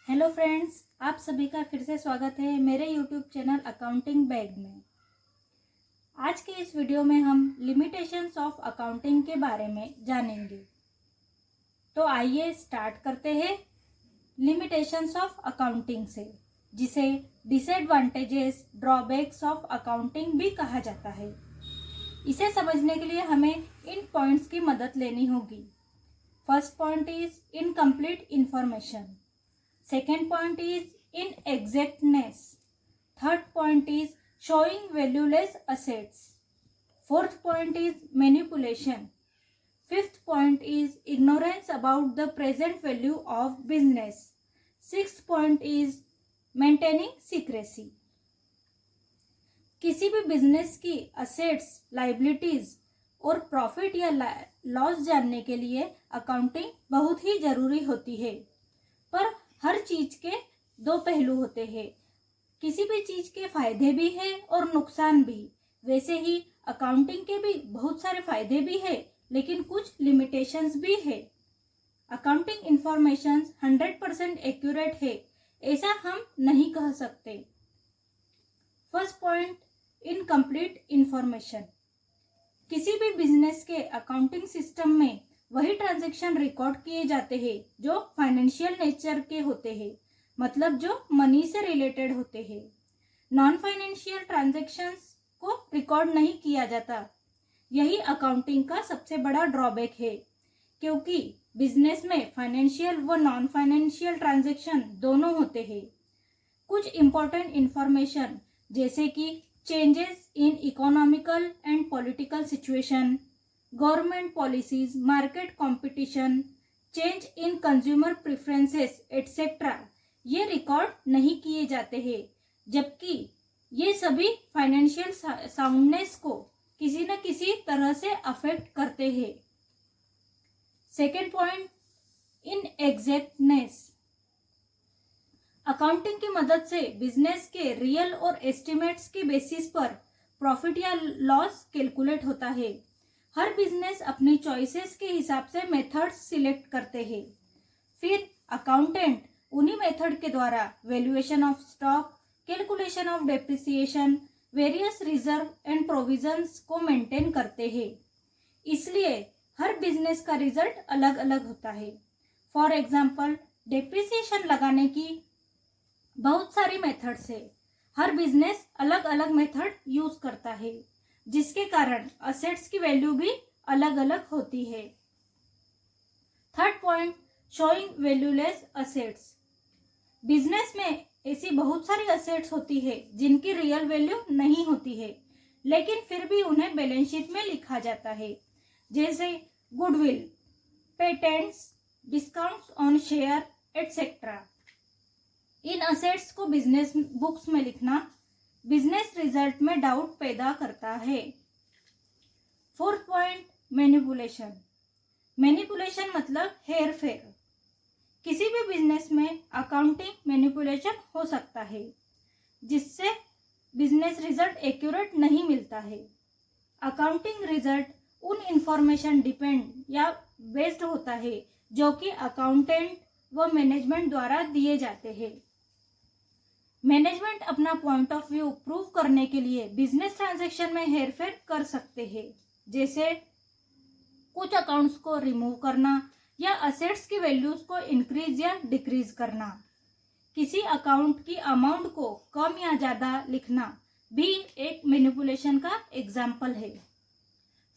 Hello friends, आप सभी का फिर से स्वागत है मेरे यूट्यूब चैनल अकाउंटिंग बैग में। आज के इस वीडियो में हम लिमिटेशंस ऑफ अकाउंटिंग के बारे में जानेंगे। तो आइए स्टार्ट करते हैं लिमिटेशंस ऑफ अकाउंटिंग से, जिसे डिसएडवांटेजेस ड्रॉबैक्स ऑफ अकाउंटिंग भी कहा जाता है। इसे समझने के लिए हमें इन पॉइंट्स की मदद लेनी होगी। First point is incomplete information. Second point is inexactness. Third point is showing valueless assets. Fourth point is manipulation. Fifth point is ignorance about the present value of business. Sixth point is maintaining secrecy. किसी भी business की assets, liabilities और profit या loss जानने के लिए accounting बहुत ही जरूरी होती है। पर हर चीज के दो पहलू होते हैं। किसी भी चीज के फायदे भी हैं और नुकसान भी। वैसे ही अकाउंटिंग के भी बहुत सारे फायदे भी हैं, लेकिन कुछ लिमिटेशंस भी है। अकाउंटिंग इंफॉर्मेशन 100% एक्यूरेट है ऐसा हम नहीं कह सकते। First point, incomplete information. किसी भी बिजनेस के अकाउंटिंग सिस्टम में वही ट्रांजैक्शन रिकॉर्ड किए जाते हैं जो फाइनेंशियल नेचर के होते हैं, मतलब जो मनी से रिलेटेड होते हैं। नॉन फाइनेंशियल ट्रांजैक्शंस को रिकॉर्ड नहीं किया जाता। यही अकाउंटिंग का सबसे बड़ा ड्रॉबैक है, क्योंकि बिजनेस में फाइनेंशियल व नॉन फाइनेंशियल ट्रांजैक्शन दोनों होते हैं। कुछ इंपॉर्टेंट इंफॉर्मेशन जैसे कि changes in economical and political situation, government policies, market competition, change in consumer preferences etcetera, ये रिकॉर्ड नहीं किए जाते हैं, जबकि ये सभी फाइनेंशियल साउंडनेस को किसी न किसी तरह से अफेक्ट करते हैं। Second point, इनएग्जैक्टनेस। अकाउंटिंग की मदद से बिजनेस के रियल और एस्टिमेट्स के बेसिस पर प्रॉफिट या लॉस कैलकुलेट होता है। हर बिजनेस अपनी चॉइसेस के हिसाब से मेथड्स सिलेक्ट करते हैं। फिर अकाउंटेंट उन्हीं मेथड के द्वारा valuation of stock, calculation of depreciation, various reserve and provisions को मेंटेन करते हैं। इसलिए हर बिजनेस का रिजल्ट अलग अलग होता है। फॉर एग्जाम्पल, डेप्रिसिएशन लगाने की बहुत सारी मेथड्स है। हर बिजनेस अलग अलग मेथड यूज करता है, जिसके कारण असेट्स की वैल्यू भी अलग अलग होती है। Third point, showing valueless assets. Business में ऐसी बहुत सारी असेट्स होती है जिनकी रियल वैल्यू नहीं होती है, लेकिन फिर भी उन्हें बैलेंस शीट में लिखा जाता है, जैसे goodwill, patents, discounts on share etcetera. In assets को बिजनेस बुक्स में लिखना बिजनेस रिजल्ट में डाउट पैदा करता है। Fourth point, manipulation. मैनिपुलेशन मतलब हेर फेर। किसी भी बिजनेस में अकाउंटिंग मैनिपुलेशन हो सकता है, जिससे बिजनेस रिजल्ट एक्यूरेट नहीं मिलता है। अकाउंटिंग रिजल्ट उन इंफॉर्मेशन डिपेंड या बेस्ड होता है जो कि अकाउंटेंट व मैनेजमेंट द्वारा दिए जाते हैं। मैनेजमेंट अपना पॉइंट ऑफ व्यू प्रूव करने के लिए बिजनेस ट्रांजैक्शन में हेरफेर कर सकते हैं, जैसे कुछ अकाउंट्स को रिमूव करना या असेट्स की वैल्यूज को इंक्रीज या डिक्रीज करना। किसी अकाउंट की अमाउंट को कम या ज्यादा लिखना भी एक मैनिपुलेशन का एग्जाम्पल है।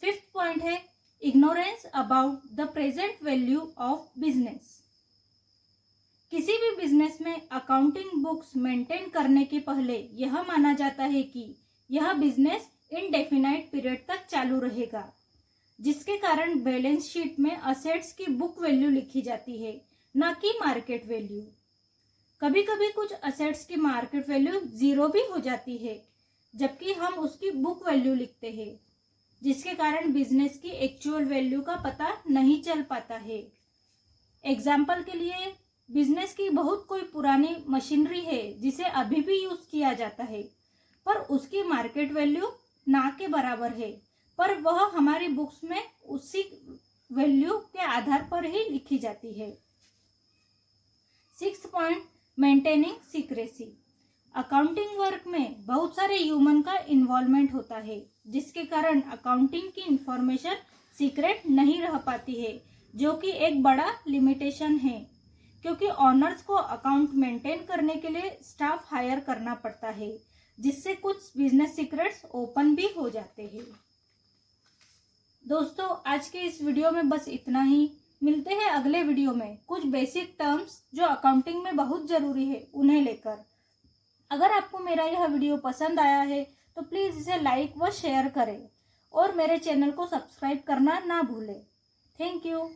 फिफ्थ पॉइंट है ignorance about the present value of business. किसी भी बिजनेस में अकाउंटिंग बुक्स मेंटेन करने के पहले यह माना जाता है कि यह बिजनेस इनडेफिनाइट पीरियड तक चालू रहेगा, जिसके कारण बैलेंस शीट में असेट्स की बुक वैल्यू लिखी जाती है, न कि मार्केट वैल्यू। कभी कभी कुछ असेट्स की मार्केट वैल्यू 0 भी हो जाती है, जबकि हम उसकी बुक वैल्यू लिखते हैं, जिसके कारण बिजनेस की एक्चुअल वैल्यू का पता नहीं चल पाता है। एग्जाम्पल के लिए, बिजनेस की बहुत कोई पुरानी मशीनरी है जिसे अभी भी यूज किया जाता है, पर उसकी मार्केट वैल्यू ना के बराबर है, पर वह हमारी बुक्स में उसी वैल्यू के आधार पर ही लिखी जाती है। Sixth point, maintaining secrecy. Accounting work में बहुत सारे ह्यूमन का इन्वॉल्वमेंट होता है, जिसके कारण अकाउंटिंग की इंफॉर्मेशन सीक्रेट नहीं रह पाती है, जो कि एक बड़ा लिमिटेशन है, क्योंकि ऑनर्स को अकाउंट मेंटेन करने के लिए स्टाफ हायर करना पड़ता है, जिससे कुछ बिजनेस सीक्रेट्स ओपन भी हो जाते हैं। दोस्तों, आज के इस वीडियो में बस इतना ही। मिलते हैं अगले वीडियो में कुछ बेसिक टर्म्स जो अकाउंटिंग में बहुत ज़रूरी है उन्हें लेकर। अगर आपको मेरा यह वीडियो पसंद आया है तो प्लीज़ इसे लाइक व शेयर करें और मेरे चैनल को सब्सक्राइब करना ना भूलें। Thank you.